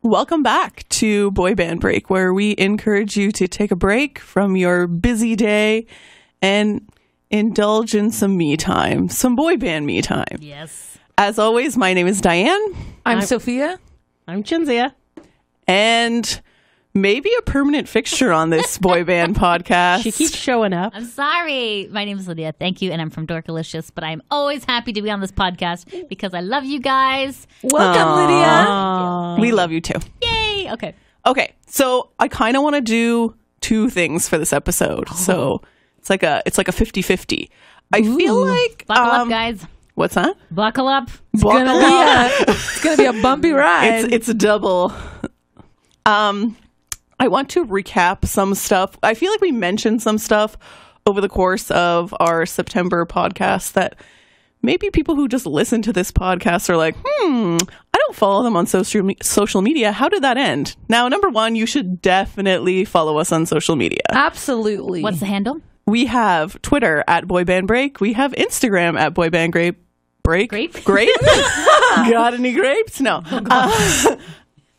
Welcome back to Boy Band Break, where we encourage you to take a break from your busy day and indulge in some me time, some boy band me time. Yes. As always, my name is Diane. I'm Sophia. I'm Chinzia. And maybe a permanent fixture on this boy band podcast. She keeps showing up. I'm sorry. My name is Lydia. Thank you. And I'm from Dorkalicious, but I'm always happy to be on this podcast because I love you guys. Welcome, Lydia. We love you too. Yay. Okay. Okay, so I kind of want to do two things for this episode. So it's like a 50-50. I feel like Buckle up, guys. What's that? Buckle up. It's gonna be a bumpy ride. It's a double. I want to recap some stuff. I feel like we mentioned some stuff over the course of our September podcast that maybe people who just listen to this podcast are like, I don't follow them on social media. How did that end? Now, number one, you should definitely follow us on social media. Absolutely. What's the handle? We have Twitter at BoyBandBreak. We have Instagram at BoyBandBreak. Grape? Got any grapes? No.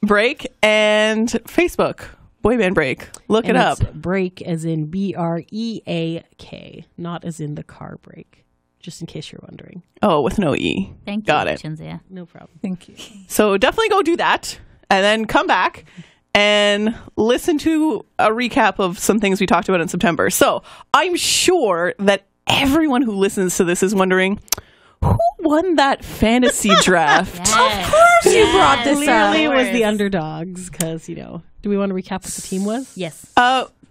Break and Facebook. Boy Band Break. Look it up. Break as in BREAK, not as in the car brake. Just in case you're wondering. Oh, with no E. Thank you. Got it. Chinzia. No problem. Thank you. So definitely go do that and then come back and listen to a recap of some things we talked about in September. So I'm sure that everyone who listens to this is wondering, who won that fantasy draft? Yes. Of course you brought this Clearly up. it was the underdogs because, do we want to recap what the team was? Yes.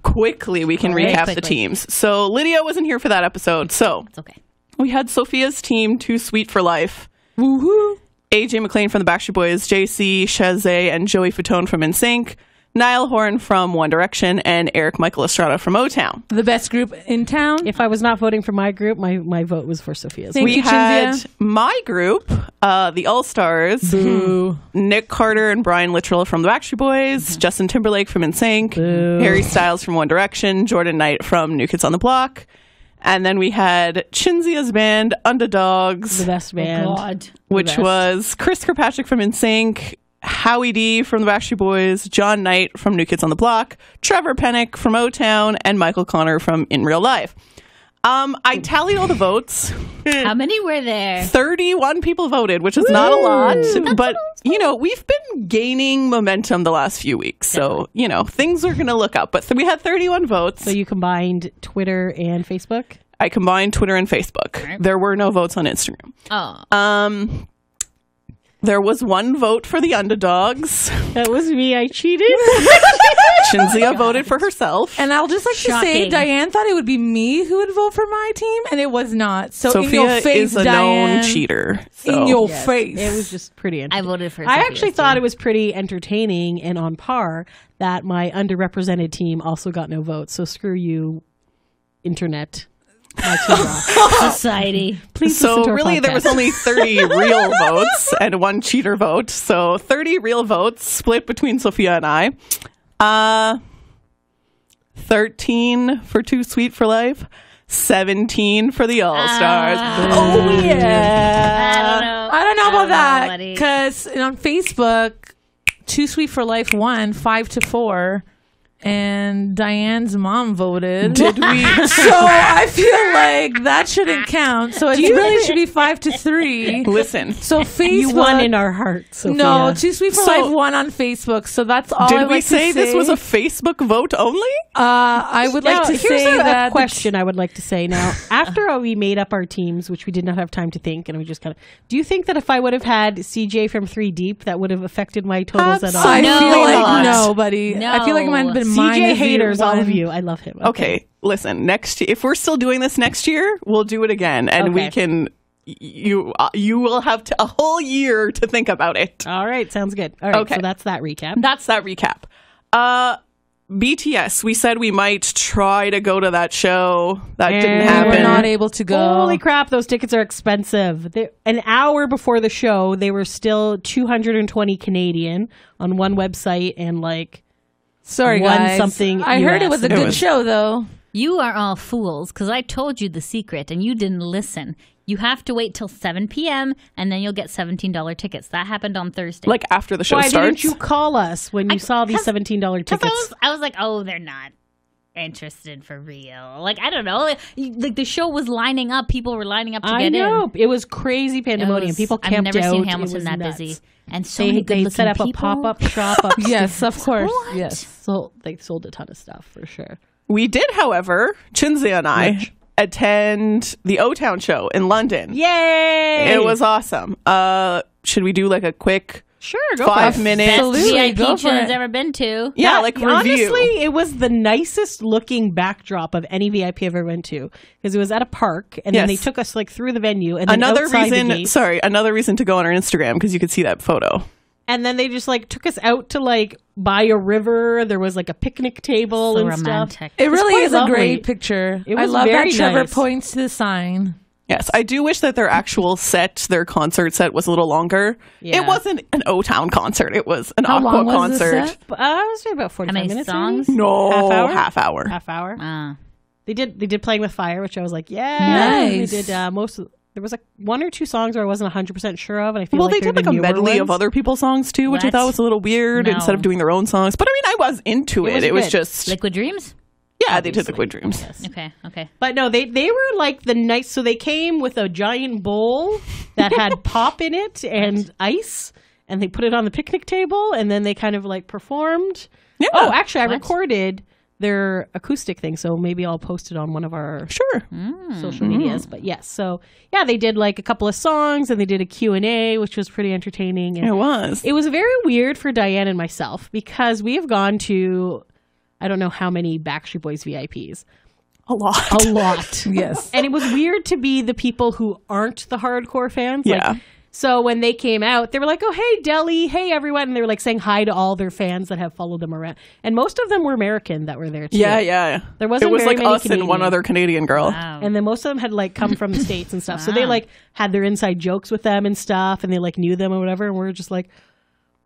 Quickly, we can recap the teams. So Lydia wasn't here for that episode. So It's okay. we had Sophia's team, Too Sweet for Life. Woohoo. AJ McLean from the Backstreet Boys, JC, Shazay, and Joey Fatone from NSYNC, Niall Horan from One Direction, and Eric Michael Estrada from OTown. The best group in town. If I was not voting for my group, my vote was for Sophia's. Thank We you, had Chinzia. my group, the All-Stars, Boo. Nick Carter and Brian Littrell from the Backstreet Boys, Justin Timberlake from NSYNC, Boo. Harry Styles from One Direction, Jordan Knight from New Kids on the Block, and then we had Chinzia's band, Underdogs, The best band. God. which best. was Chris Kirkpatrick from NSYNC, Howie D from the Backstreet Boys, John Knight from New Kids on the Block, Trevor Pennick from OTown, and Michael Connor from In Real Life. I tallied all the votes. How many were there? 31 people voted, which is not a lot, but we've been gaining momentum the last few weeks, so things are going to look up. But we had 31 votes. So you combined Twitter and Facebook? I combined Twitter and Facebook. Right. There were no votes on Instagram. Oh. There was one vote for the Underdogs. That was me. I cheated. Chinzia voted for herself. And I'll just like to say, Shocking. Diane thought it would be me who would vote for my team, and it was not. So Sophia in your face, is a Diane, known cheater. So. In your Yes, face. It was just pretty I entertaining. voted for I Sophia's actually thought team. it was pretty entertaining and on par that my underrepresented team also got no votes. So screw you, internet. My team rocks. Society. Please So listen to our really, there was podcast. only 30 real votes and one cheater vote. So 30 real votes split between Sophia and I. 13 for Too Sweet for Life. 17 for the All-Stars. Oh, yeah. I don't know about that buddy. because on Facebook, Too Sweet for Life won 5-4, and Diane's mom voted. Did we? So I feel like that shouldn't count. So it really should be 5-3. Listen. So Facebook, You won in our hearts, Sophia. no, Too Sweet for So- Life won on Facebook. So that's all. Did I'd we like say to this was a Facebook vote only? I would Now, like to here's say a that question I would like to say now. After we made up our teams, which we did not have time to think, and we just kind of, do you think that if I would have had CJ from 3 Deep, that would have affected my totals at all? I No. feel like not. nobody. I feel like it might have been mine. CJ if you haters, all of won. you. I love him. Okay, listen. If we're still doing this next year, we'll do it again, and we Okay. can. You will have a whole year to think about it. All right, sounds good. All right, Okay. so that's that recap. That's that recap. BTS. We said we might try to go to that show. That didn't And We happen. were not able to go. Holy crap, those tickets are expensive. An hour before the show, they were still 220 Canadian on one website and Sorry, One guys. something I heard it US. was a It good was- show, though. You are all fools because I told you the secret and you didn't listen. You have to wait till 7 p.m. and then you'll get $17 tickets. That happened on Thursday. Like after the show Why starts. didn't you call us when you saw these $17 tickets? I was like, oh, they're not interested for real. Like, I don't know. Like the show was lining up. People were lining up to get in. I know. It was crazy pandemonium. People camped out. I've never seen It Hamilton was that nuts. busy. And so many They good-looking set up people. a pop-up shop. Yes, of course. What? Yes. They sold a ton of stuff for sure. We did, however, Chinzi and I attend the OTown show in London. Yay! It was awesome. Should we do like a quick Sure, go 5 for it. minutes? Best Absolutely, VIP go for Chin's it. ever been to. Yeah, like review. Honestly, it was the nicest looking backdrop of any VIP I've ever went to because it was at a park, and then they Yes. took us like through the venue, and then Another outside the reason, gate, another reason to go on our Instagram because you could see that photo. and then they just like took us out to like by a river. There was like a picnic table So and stuff. romantic. It really quite is a lovely. great picture. It I was love very that Trevor nice. points to the sign. Yes, I do wish that their actual set, their concert set, was a little longer. Yeah. It wasn't an O-Town concert; it was an How Aqua long was the concert. set? I was about 45 many minutes. songs? Maybe? No, Half hour? half hour. Half hour. They did Playing with Fire, which I was like, yeah. Nice. They did most of. There was like 1 or 2 songs where I wasn't 100% sure of, and I feel Well, like they did they're like a the newer medley of ones. other people's songs too, which I What? thought was a little weird. No. Instead of doing their own songs, but I mean, I was into it. was It was good. just Liquid Dreams? yeah, they did Obviously. Liquid Dreams. Yes. Okay. But no, they were like the nice. So they came with a giant bowl that had pop in it and ice, and they put it on the picnic table, and then they kind of like performed. Yeah. Oh, actually, I What? recorded their acoustic thing, so maybe I'll post it on one of our Sure. social medias. But yes, so yeah, they did like a couple of songs, and they did a Q&A, which was pretty entertaining. And It was. it was very weird for Diane and myself because we have gone to I don't know how many Backstreet Boys VIPs. A lot. A lot. Yes. And it was weird to be the people who aren't the hardcore fans. Yeah. Like, so when they came out, they were like, oh, hey, Deli, hey, everyone. And they were like saying hi to all their fans that have followed them around. And most of them were American that were there too. Yeah. There wasn't It was very like many us and one Canadian. other Canadian girl. Wow. And then most of them had like come from the States and stuff. So they Wow. like had their inside jokes with them and stuff. And they like knew them or whatever. And we're just like,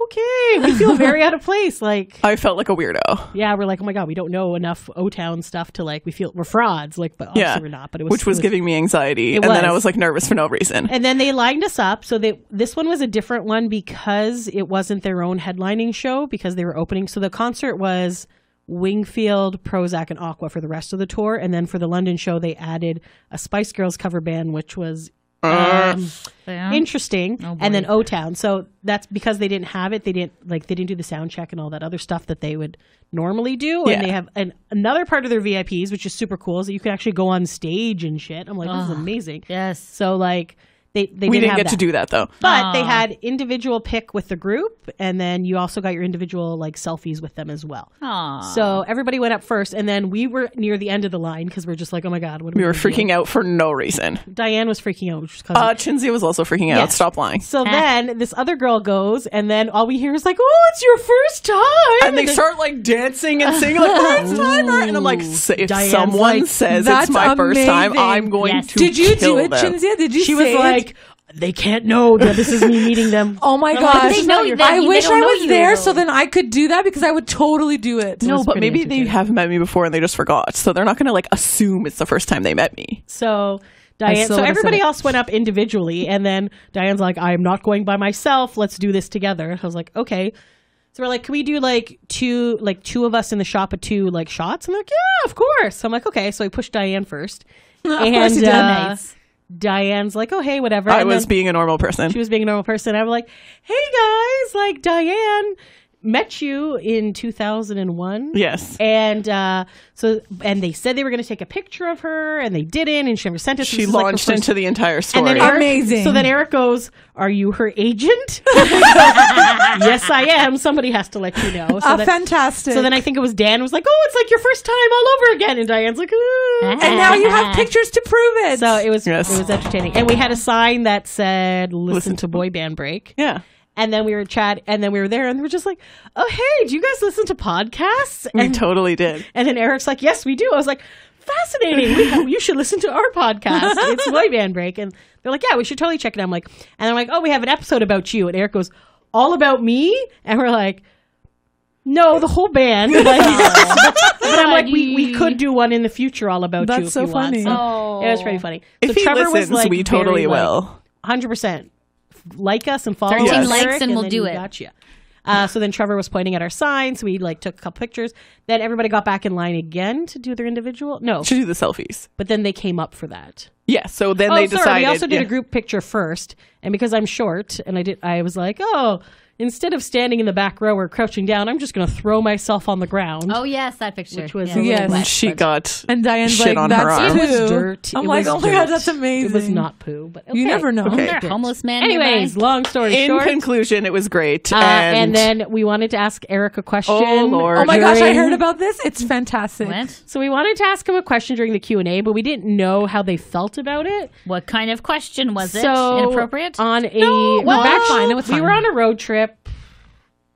okay, we feel very out of place. Like, I felt like a weirdo. yeah, we're like, oh my God, we don't know enough O-Town stuff to like, we feel we're frauds. Like, but obviously Yeah. we're not. But it was, Which was it giving me anxiety. It And then I was. was like nervous for no reason. And then they lined us up. So this one was a different one because it wasn't their own headlining show because they were opening. So the concert was Wingfield, Prozac, and Aqua for the rest of the tour. And then for the London show, they added a Spice Girls cover band, which was Yeah. interesting. Oh, boy. And then O-Town. So that's because they didn't have it. They didn't do the sound check and all that other stuff that they would normally do. Yeah. And they have another part of their VIPs, which is super cool, is that you can actually go on stage and shit. I'm like, this is amazing. Yes. So like they We didn't have get to that. do that though. But they Aw. had individual pick with the group, and then you also got your individual like selfies with them as well. Aw. So everybody went up first, and then we were near the end of the line because we're just like, oh my God, what are We were gonna do? freaking out for no reason. Diane was freaking out, which was causing Chinzia was also freaking out. Yes. Stop lying. So then this other girl goes, and then all we hear is like, "Oh, it's your first time!" And they then start like dancing and singing like first timer, and I'm like, if Diane's someone like, says "That's it's my first time, amazing." I'm going Yes. to. Did you kill do it, them. Chinzia? Did you She say was it? like, "They can't know that this is me meeting them." Oh my I'm like, gosh. "This is They know not your that- I they wish don't I know was you, there though. so then I could do that because I would totally do it. No, was but pretty maybe they entertaining. have met me before and they just forgot, so they're not going to like assume it's the first time they met me. So Diane, still so would've said everybody it. else went up individually, and then Diane's like, "I'm not going by myself. Let's do this together." I was like, "Okay." So we're like, "Can we do like two of us in the shop at 2 like shots?" I'm like, "Yeah, of course." So I'm like, "Okay." So I pushed Diane first, and course you did. Nice. Diane's like, "Oh, hey, whatever." I And was then being a normal person. she was being a normal person. I'm like, "Hey guys, like Diane met you in 2001." Yes. And and they said they were going to take a picture of her, and they didn't, and she never sent us. She launched into the entire story. And then Eric, Amazing. So then Eric goes, "Are you her agent?" Yes, I am. Somebody has to let you know. So, Fantastic. so then I think it was Dan was like, "Oh, it's like your first time all over again," and Diane's like, "Ooh." and now you have pictures to prove it. So it was Yes. it was entertaining, and we had a sign that said "Listen to Boy Band Break." yeah. And then we were and then we were there, and we were just like, "Oh, hey, do you guys listen to podcasts?" We And totally did. and then Eric's like, "Yes, we do." I was like, "Fascinating. You should listen to our podcast. It's Boy Band Break." And they're like, "Yeah, we should totally check it out." I'm like, and I'm like, "Oh, we have an episode about you." And Eric goes, "All about me?" And we're like, No, the whole band. Like, but I'm like, we could do one in the future all about you. That's if so you want. funny. So Oh. it was pretty funny. If So he Trevor listens, was like, we totally very, will. 100%. Like us and follow 13 us, likes Eric, and we'll then do we it. Gotcha. So then Trevor was pointing at our sign, so we like took a couple pictures. Then everybody got back in line again to do their individual. No, To do the selfies. but then they came up for that. Yeah, so then they decided. Sorry, we also did yeah. a group picture first, and because I'm short, and I was like, oh, instead of standing in the back row or crouching down, I'm just going to throw myself on the ground. Oh, yes, that picture. Which was yeah. a little Yes. wet, And she but got And Diane's shit like, on her that's arm. poo. It was dirt. I'm It like, was oh my God, dirt. that's amazing. It was not poo, but You okay. never know. Okay. Is there a homeless man Anyways, nearby? long story in short. conclusion, it was great. And then we wanted to ask Eric a question. Oh, Lord. Oh my gosh, I during- heard about this. It's fantastic. What? So we wanted to ask him a question during the Q&A, but we didn't know how they felt about it. What kind of question was it? So Inappropriate? On a No, back fine. It was we fine. were on a road trip,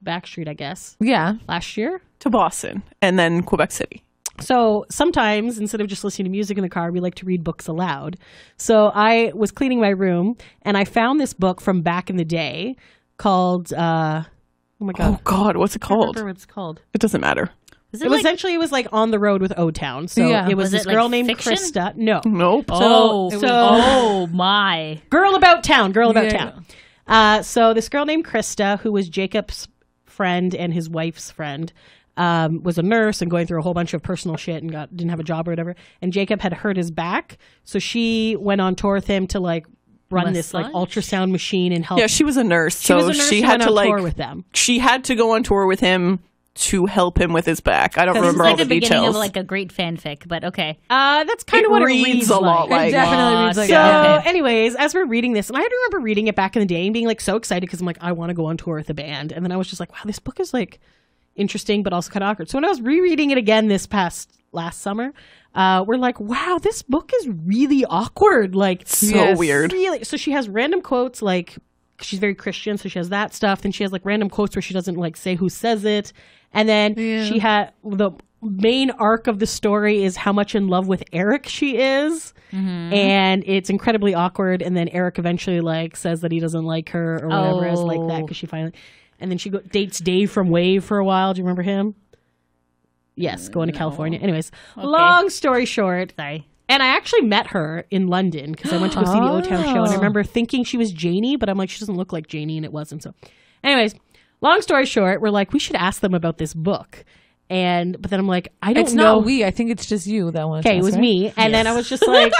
Backstreet, I guess, Yeah. last year. to Boston and then Quebec City. So sometimes instead of just listening to music in the car, we like to read books aloud. So I was cleaning my room and I found this book from back in the day called oh my god, Oh God, what's it I don't called? remember what it's called. It doesn't matter. Was It was essentially it was like On the Road with OTown. So Yeah. it was Was this it, like, girl named fiction? Krista. No. Nope. oh my. Girl About Town. Girl About Yeah. Town. So this girl named Krista, who was Jacob's friend and his wife's friend, was a nurse and going through a whole bunch of personal shit and didn't have a job or whatever. And Jacob had hurt his back, so she went on tour with him to like run this like Massage? ultrasound machine and help. Yeah, she was a nurse, She so was a nurse she who had went to on like tour with them. she had to go on tour with him to help him with his back. I don't This is remember all like the the beginning details. of like a great fanfic, but okay. That's kind It of what reads it reads a lot It like definitely reads like So, that. Okay. anyways, as we're reading this, and I remember reading it back in the day and being like so excited because I'm like, I want to go on tour with the band, and then I was just like, wow, this book is like interesting, but also kind of awkward. So when I was rereading it again last summer, we're like, wow, this book is really awkward. Like, so Yes. weird. really. So she has random quotes, like she's very Christian, so she has that stuff. Then she has like random quotes where she doesn't like say who says it, and then she had the main arc of the story is how much in love with Eric she is. And it's incredibly awkward. And then Eric eventually like says that he doesn't like her or whatever as like that because she finally. And then she dates Dave from Wave for a while. Do you remember him? Yes, going to California. Anyways, long story short, Sorry. and I actually met her in London because I went to go see the OTown show, and I Oh. remember thinking she was Janie, but I'm like, she doesn't look like Janie, and it wasn't. So, anyways, long story short, we're like, we should ask them about this book. But then I'm like, I don't It's know. not we. I think it's just you that wants Okay, it was me, and then I was just like,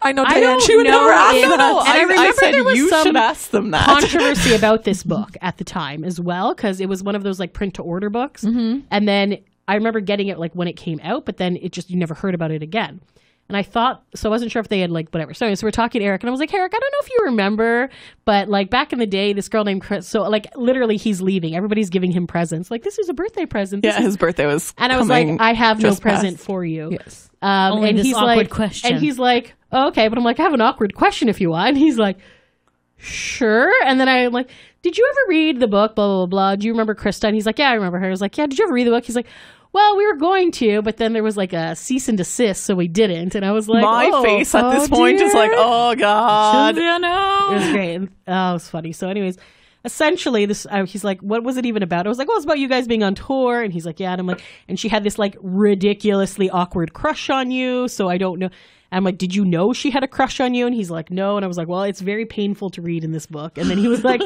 I know I Diane. don't She would know never ask if- that. And I remember said there was you some should ask them that. controversy about this book at the time as well, because it was one of those like print to order books. And then I remember getting it like when it came out, but then it just, you never heard about it again. And I thought, so I wasn't sure if they had like whatever. So we're talking to Eric, and I was like, Eric, I don't know if you remember, but like back in the day, this girl named Chris, so like literally he's leaving. Everybody's giving him presents. Like, this is a birthday present. This Yeah, is- his birthday was and I was like, coming I have no just present past. for you. Yes. Only and this he's awkward like, question. And he's like, oh, okay, but I'm like, I have an awkward question if you want. And he's like, sure. And then I'm like, did you ever read the book? Blah, blah, blah, blah. Do you remember Krista? And he's like, yeah, I remember her. I was like, yeah, did you ever read the book? He's like, well, we were going to, but then there was like a cease and desist, so we didn't. And I was like, My oh, face at this oh, point is dear. like, oh God. It was great. And, oh, it was funny. So, anyways, essentially, this he's like, what was it even about? I was like, well, it's about you guys being on tour. And he's like, yeah. And I'm like, and she had this like ridiculously awkward crush on you. So I don't know. I'm like, did you know she had a crush on you? And he's like, no. And I was like, well, it's very painful to read in this book. And then he was like,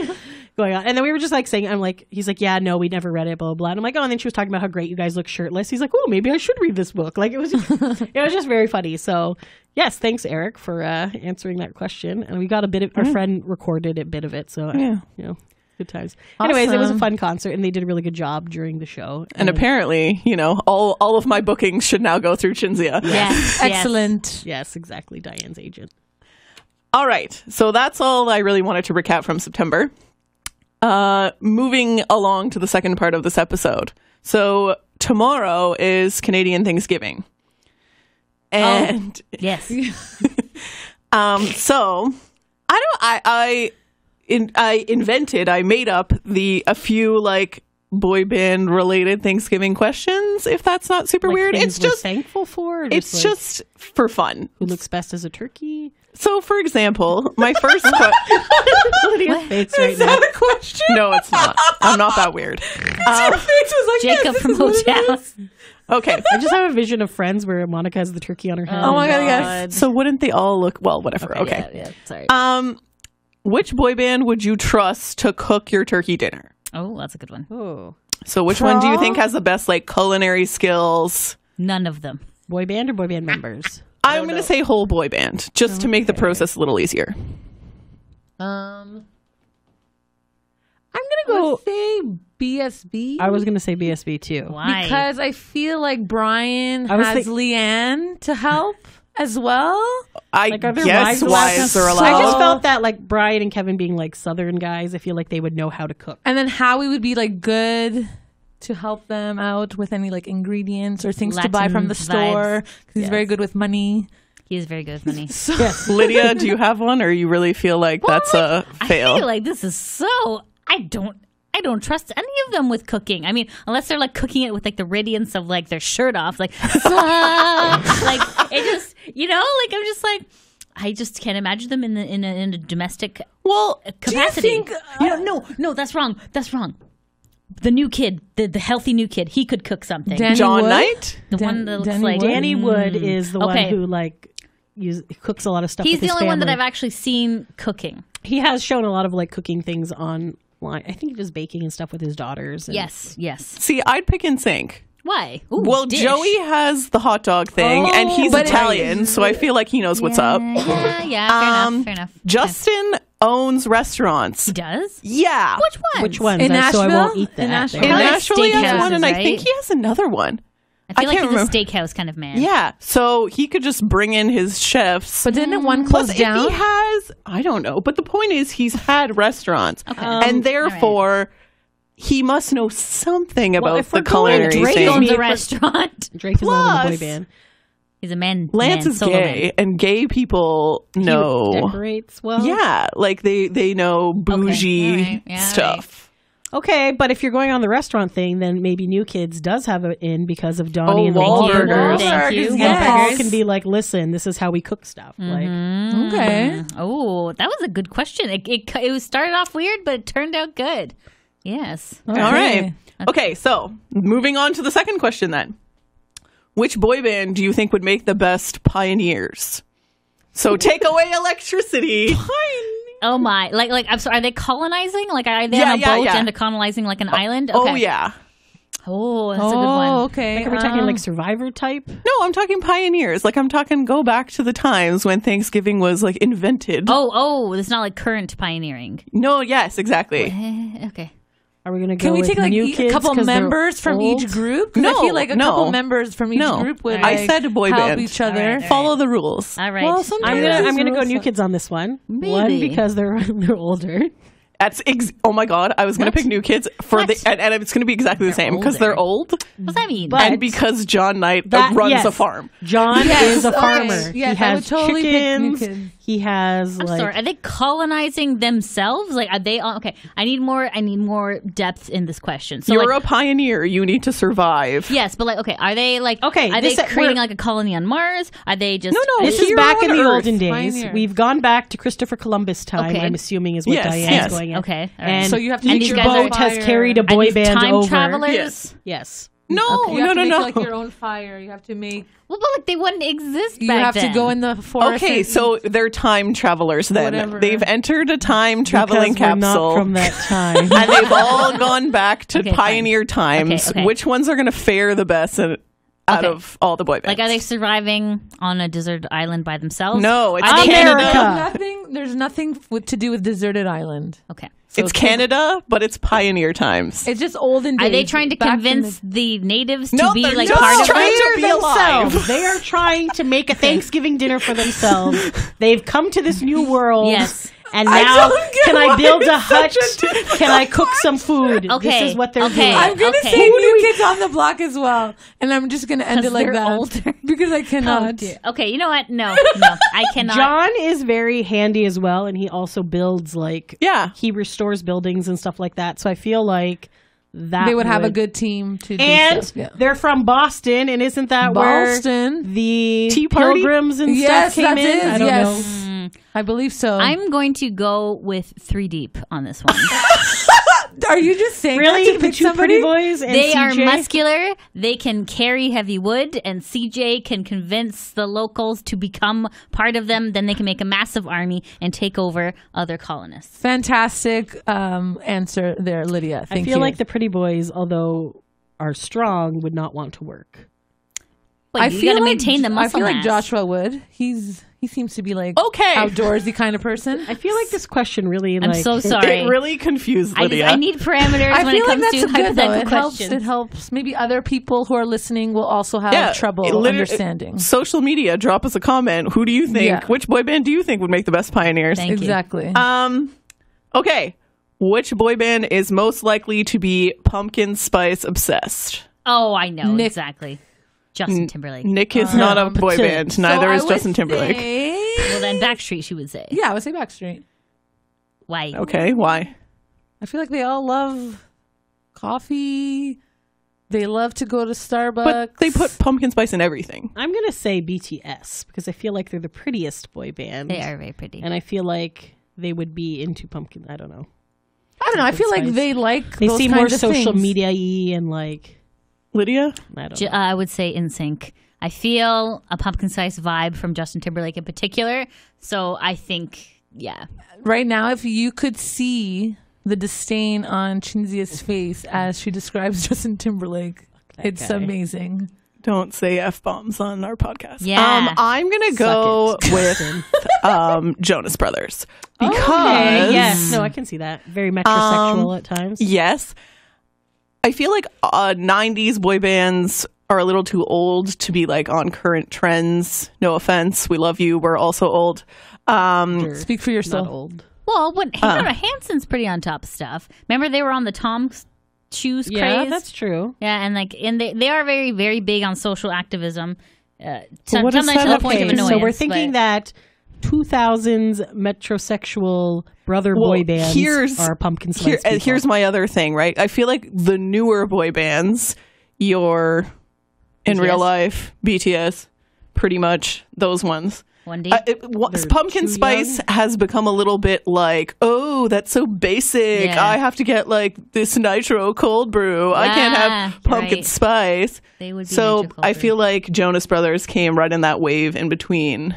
going on. And then we were just like saying, he's like, yeah, no, we never read it, blah, blah, blah. And I'm like, oh, and then she was talking about how great you guys look shirtless. He's like, oh, maybe I should read this book. Like, it was just very funny. So, yes, thanks, Eric, for answering that question. And we got a bit of, our friend recorded a bit of it. So, Yeah. you know, good times. Anyways, it was a Awesome. fun concert, and they did a really good job during the show. And apparently, you know, all of my bookings should now go through Chinzia. Yes. Excellent. Yes, exactly, Diane's agent. All right. So that's all I really wanted to recap from September. Moving along to the second part of this episode. So tomorrow is Canadian Thanksgiving. And Yes. so I made up a few like boy band related Thanksgiving questions, if that's not super Like weird. things It's we're just thankful for. or it's like, just for fun. who looks best as a turkey. So, for example, my first question. Lydia's face right now. a question? No, it's not. I'm not that weird. Your face was like Jacob this from is what it OTown. is. Okay. I just have a vision of Friends where Monica has the turkey on her head. Oh my God, yes. So, wouldn't they all look well? Whatever. Okay. Yeah, sorry. Which boy band would you trust to cook your turkey dinner? Oh, that's a good one. Oh. So, which one do you think has the best like culinary skills? None of them. Boy band or boy band members? I'm going to say whole boy band, just to make the process a little easier. I'm gonna go say BSB. I was going to say BSB too. Why? because I feel like Brian I was has Leanne to help as well. I Like, are their guess wives are I allowed. just felt that like Brian and Kevin being like Southern guys, I feel like they would know how to cook. And then Howie would be like good to help them out with any like ingredients or things to buy Latin from the store. 'Cause he's very good with money. He is very good with money. Yes. Lydia, do you have one, or you really feel like that's a fail? I feel like this is so. I don't trust any of them with cooking. I mean, unless they're like cooking it with like the radiance of like their shirt off, like like it just like I'm just like I just can't imagine them in a domestic capacity. think, No, that's wrong. That's wrong. The new kid, the healthy new kid, he could cook something. Danny John Wood? Knight? The one that looks Danny like Wood? Danny Wood is the one Okay. who like cooks a lot of stuff. He's with the his only one that family. I've actually seen cooking. He has shown a lot of like cooking things online. I think he does baking and stuff with his daughters. And Yes. See, I'd pick in sync. Why? Ooh, Well, dish. Joey has the hot dog thing, and he's but- Italian, so I feel like he knows what's up. Yeah, fair enough. Justin owns restaurants. He does? Yeah. Which one? Which ones? In So I won't Nashville? eat that. In Nashville? In Probably Nashville, he has steakhouses, one, and I right? think he has another one. I feel I like can't he's remember. a steakhouse kind of man. Yeah, so he could just bring in his chefs. But didn't one Plus, close if down? he has, I don't know. But the point is, he's had restaurants, and therefore, he must know something about if the we're going culinary Drake scene. Owns Me a for- restaurant. Drake is not in the boy Plus- band. He's a man. Lance man, is solo gay, man. and gay people He know. decorates well. Yeah, like they know bougie all right. Yeah, stuff. Okay, but if you're going on the restaurant thing, then maybe New Kids does have it in because of Donnie and the Wahlburgers. Thank you. Wahlburgers, And yes. Paul can be like, listen, this is how we cook stuff. Like, Okay. Oh, that was a good question. It was started off weird, but it turned out good. Yes. All right. Okay, so moving on to the second question then. Which boy band do you think would make the best pioneers? So take away electricity. Oh my! Like I'm sorry. Are they colonizing? Like are they on a boat and colonizing like an island? Oh Okay. yeah. Oh, that's a good one. Okay. like, are we talking like Survivor type? No, I'm talking pioneers. Like I'm talking go back to the times when Thanksgiving was like invented. Oh, it's not like current pioneering. No, yes, exactly. Okay. Are we going to go Can we with take like New a Kids couple 'cause they're members from old? each group? 'Cause I No, feel like a no. couple members from each No. group would I like, said boy help band. each other. All right. Follow the rules. All right. Well, sometimes I'm there's gonna go rules New that- Kids on this one. Maybe. One because they're older. That's oh my god! I was gonna pick New Kids for What? and it's gonna be exactly the same because they're old What's that mean? But- and because John Knight That- runs yes. a farm. John Yes, is a okay. farmer. Yes, he I has would totally pick New chickens. Kids. He has I'm like sorry. Are they colonizing themselves? Like, are they? Okay. I need more depth in this question. So, You're like, a pioneer. You need to survive. yes, but like, okay, are they like? Okay, are they this- creating we're- like a colony on Mars? Are they just? No, This So is you're back on in the Earth. olden days. Pioneer. We've gone back to Christopher Columbus time. Okay. I'm assuming is what Yes, Diane's yes. going at. Okay, all right. And So you have to And make these your guys are- boat has fire. carried a Are boy these band time over. travelers? Yes. Yes. No, You have no, to no, make no. like your own fire. You have to make. Well, but like they wouldn't exist You back have then. to go in the forest. Okay, and- so they're time travelers then. Whatever. They've entered a time traveling Because we're not capsule. from that time. and they've all gone back to Okay, pioneer times. Okay, okay. Which ones are going to fare the best out Okay. of all the boy bands? Like, are they surviving on a desert island by themselves? No, it's Are they Canada. There's nothing to do with deserted island. Okay. It's Canada, but it's pioneer times. It's just olden days. Are they trying to back in convince the natives to No, be they're like just part of trying it? to be alive. themselves. They are trying to make a Thanksgiving dinner for themselves. They've come to this new world. Yes. And I now, don't get can I why build a it's hut? such a Can I cook some food? Okay, This is what they're okay. doing. I'm gonna Okay. say New Kids on the Block as well, and I'm just gonna end it 'Cause like they're that older. because I Oh, cannot. dear. Okay, you know what? No, I cannot. John is very handy as well, and he also builds Yeah. he restores buildings and stuff like that. So I feel like that They would have a good team to do And stuff. Yeah. they're from Boston, and isn't that Boston. where the Tea Party? Pilgrims and Yes, stuff came that's in? it, I don't yes. know. I believe so. I'm going to go with 3 Deep on this one. Are you just saying Really? that to The pick two somebody? pretty boys and They are CJ? muscular. They can carry heavy wood, and CJ can convince the locals to become part of them. Then they can make a massive army and take over other colonists. Fantastic answer there, Lydia. Thank you. I feel like the pretty boys, although are strong, would not want to work. But you got to maintain the muscle I feel like mass. Joshua would. He seems to be like Okay. outdoorsy kind of person. I feel like this question really I'm like so sorry. It really confused Lydia. I need parameters I when feel it like comes that's to good though. hypothetical It helps. questions. It helps. Maybe other people who are listening will also have trouble understanding. Social media, drop us a comment. Who do you think? Yeah. Which boy band do you think would make the best pioneers? Thank you. Exactly. Okay. Which boy band is most likely to be pumpkin spice obsessed? Oh, I know Nick. exactly. Justin Timberlake. Nick is not a boy band. Neither So is I would Justin Timberlake. Well, then Backstreet, she would say. Yeah, I would say Backstreet. Why? Okay, why? I feel like they all love coffee. They love to go to Starbucks. But they put pumpkin spice in everything. I'm gonna say BTS because I feel like they're the prettiest boy band. They are very pretty. and I feel like they would be into pumpkin. I don't know. I don't know. I feel like spice. they like They those seem kinds more of social things. media-y and like Lydia? I don't know. I would say NSYNC. I feel a pumpkin spice vibe from Justin Timberlake in particular. So I think, yeah. Right now, if you could see the disdain on Chinzia's face as she describes Justin Timberlake, it's guy. amazing. Don't say F-bombs on our podcast. Yeah. I'm going to go Suck with Jonas Brothers. Because, Okay, yes. No, I can see that. Very metrosexual at times. yes, I feel like 90s boy bands are a little too old to be like on current trends. No offense. We love you. We're also old. Speak for yourself. Not old. Well, when Hanson's pretty on top of stuff. Remember they were on the Tom shoes Yeah, craze? that's true. Yeah, and they are very, very big on social activism. what is Sometimes that? to the point of Okay, annoyance. so we're thinking but- that 2000s metrosexual brother boy bands are pumpkin spice people. Here's my other thing, right? I feel like the newer boy bands, in real life, BTS, pretty much those ones. One D. Pumpkin too spice young? has become a little bit like, oh, that's so basic. Yeah. I have to get like this nitro cold brew. I can't Yeah, have pumpkin right. spice. They would be So nitro cold I brew. feel like Jonas Brothers came right in that wave in between,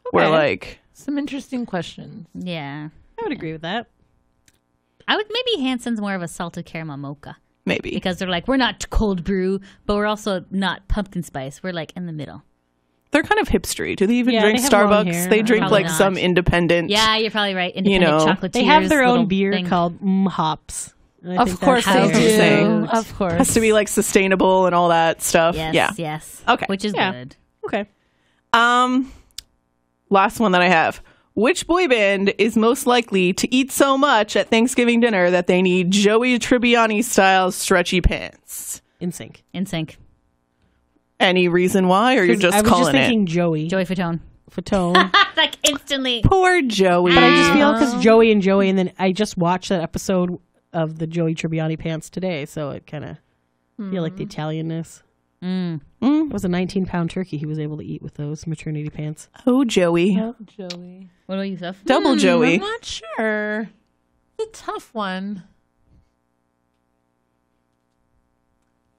where like Some interesting questions. Yeah. I would agree with that. Maybe Hanson's more of a salted caramel mocha maybe. because they're like, we're not cold brew, but we're also not pumpkin spice. We're like in the middle. They're kind of hipstery. Do they even Yeah, drink they have long Starbucks? hair. They drink Probably like not. some independent. Yeah, you're probably right. Independent know, chocolatiers. They have their little own beer thing. called Hops. And I Of think course that's they how do. I'm saying. Of course. Has to be like sustainable and all that stuff. Yes, yeah. yes. Okay. Which is Yeah. good. Okay. Last one that I have. Which boy band is most likely to eat so much at Thanksgiving dinner that they need Joey Tribbiani style stretchy pants? In sync. NSYNC. Any reason why, or you're just I was calling just thinking it? Joey. Joey Fatone. Fatone. Like instantly. Poor Joey. But I just feel because Joey, and then I just watched that episode of the Joey Tribbiani pants today, so it kind of feel like the Italianness. It was a 19-pound turkey he was able to eat with those maternity pants. Oh, Joey. Joey. What about you, Seth? Double Joey. I'm not sure. It's a tough one.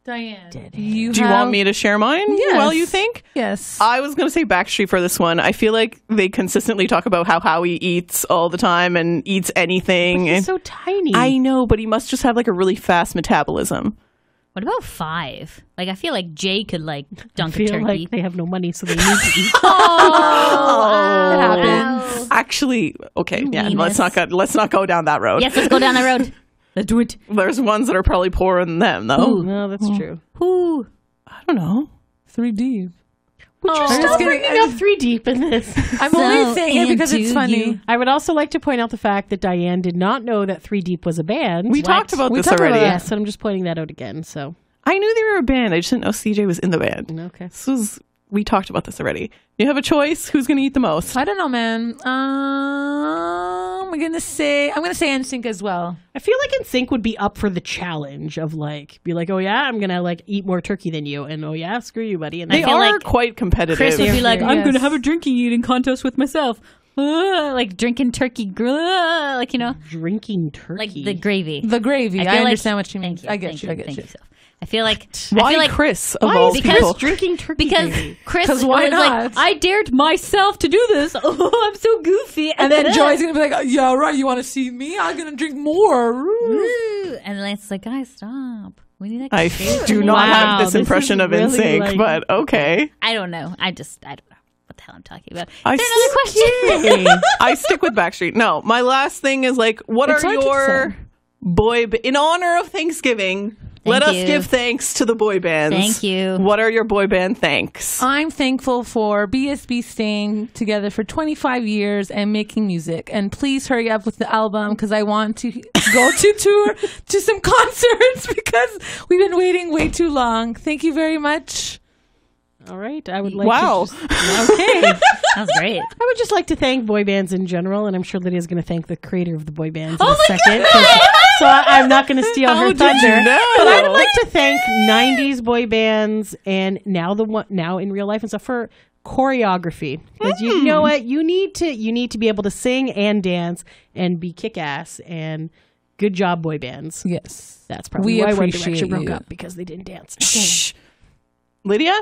Diane, Do you want me to share mine? Yes. Well, you think? Yes. I was going to say Backstreet for this one. I feel like they consistently talk about how Howie eats all the time and eats anything. He's And so tiny. I know, but he must just have like a really fast metabolism. What about 5? Like, I feel like Jay could, like, dunk a feel turkey. like they have no money, so they need to eat. It happens. Actually, okay, yeah, meanness. let's not go down that road. Yes, let's go down the road. Let's do it. There's ones that are probably poorer than them, though. No, that's true. Ooh. I don't know. 3D. Would you I'm stop just kidding. bringing up 3 Deep in this? I'm So only saying it because it's into funny. you. I would also like to point out the fact that Diane did not know that 3 Deep was a band. We talked about We this talked about already. that. Yes, and I'm just pointing that out again. So I knew they were a band. I just didn't know CJ was in the band. okay. We talked about this already. You have a choice. Who's going to eat the most? I don't know, man. I'm gonna say NSYNC as well. I feel like NSYNC would be up for the challenge of be like, oh yeah, I'm gonna like eat more turkey than you, and oh yeah, screw you, buddy. And They feel are like quite competitive. Chris would be like, Yes. I'm going to have a drinking eating contest with myself. like drinking turkey, like Drinking turkey. like the gravy. The gravy. feel I like- understand what you mean. Thank you, I get thank you. I get thank you. So I feel like Why I feel like Chris of Why all is people? Chris drinking turkey because gravy? Chris 'Cause was why like, not? I dared myself to do this. Oh, I'm so goofy. And then Joy's gonna be like, "Yeah, right. You want to see me? I'm gonna drink more." Ooh. And then it's like, guys, stop. We need I do not Wow, have this this impression is of really NSYNC, like- but okay. I don't know. I don't know what the hell I'm talking about. I Is there another question? Hey. I stick with Backstreet. No, my last thing is like, what It's are hard to your in honor of Thanksgiving? Let us you. give thanks to the boy bands. Thank you. What are your boy band thanks? I'm thankful for BSB staying together for 25 years and making music. And please hurry up with the album because I want to go to tour to some concerts because we've been waiting way too long. Thank you very much. All right. I would like Wow. to okay. That was great. I would just like to thank boy bands in general, and I'm sure Lydia's going to thank the creator of the boy bands in a second. So I'm not going to steal How her did thunder. you know? But I would like to thank 90s boy bands and now in real life and stuff for choreography. Because you know what? You need to be able to sing and dance and be kick ass, and good job, boy bands. Yes. That's probably We why One appreciate Direction broke you. up, because they didn't dance. Shh. Lydia?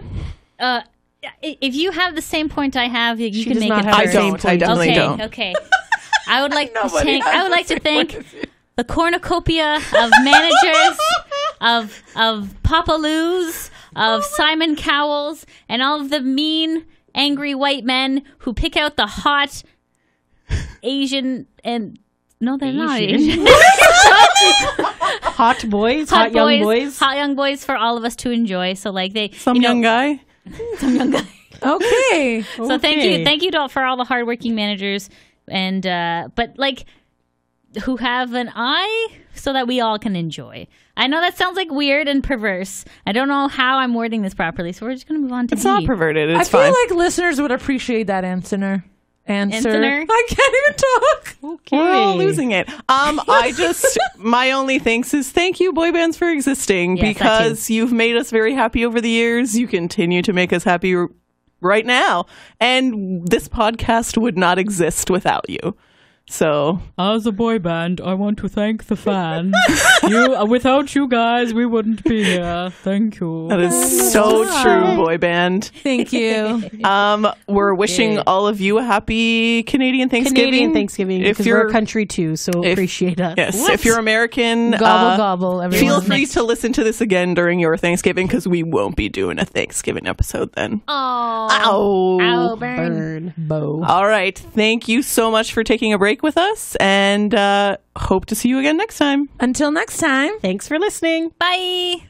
If you have the same point I have, you She can does make not it have I the better. same don't. I point. definitely okay, don't. okay. I would like to Nobody thank. has I would the like to same thank point as you. the cornucopia of managers of Papa Lou's, of Simon Cowell's, and all of the mean, angry white men who pick out the hot Asian and no, they're not Asian? Asian. Hot boys, hot young boys. hot young boys for all of us to enjoy. So like Some young guy? Okay. So thank you for all the hardworking managers and but like who have an eye so that we all can enjoy. I know that sounds like weird and perverse. I don't know how I'm wording this properly, so we're just gonna move on to It's B. not perverted. I It's feel fine. like listeners would appreciate that answer. Answer? I can't even talk. We're all losing it. My only thanks is thank you, boy bands, for existing, Yes, that because you've made us very happy over the years. You continue to make us happy right now. And this podcast would not exist without you. So, As a boy band, I want to thank the fans. Without you guys, we wouldn't be here. Thank you. that is so true, boy band. Thank you. We're wishing all of you a happy Canadian Thanksgiving. Canadian Thanksgiving, If because you're we're a country too, so appreciate us. Yes, if you're American, Gobble, gobble, everyone. feel free to listen to this again during your Thanksgiving because we won't be doing a Thanksgiving episode then. Oh, Ow. ow, burn. Bow. All right. Thank you so much for taking a break with us, and hope to see you again next time. Until next time. Thanks for listening. Bye.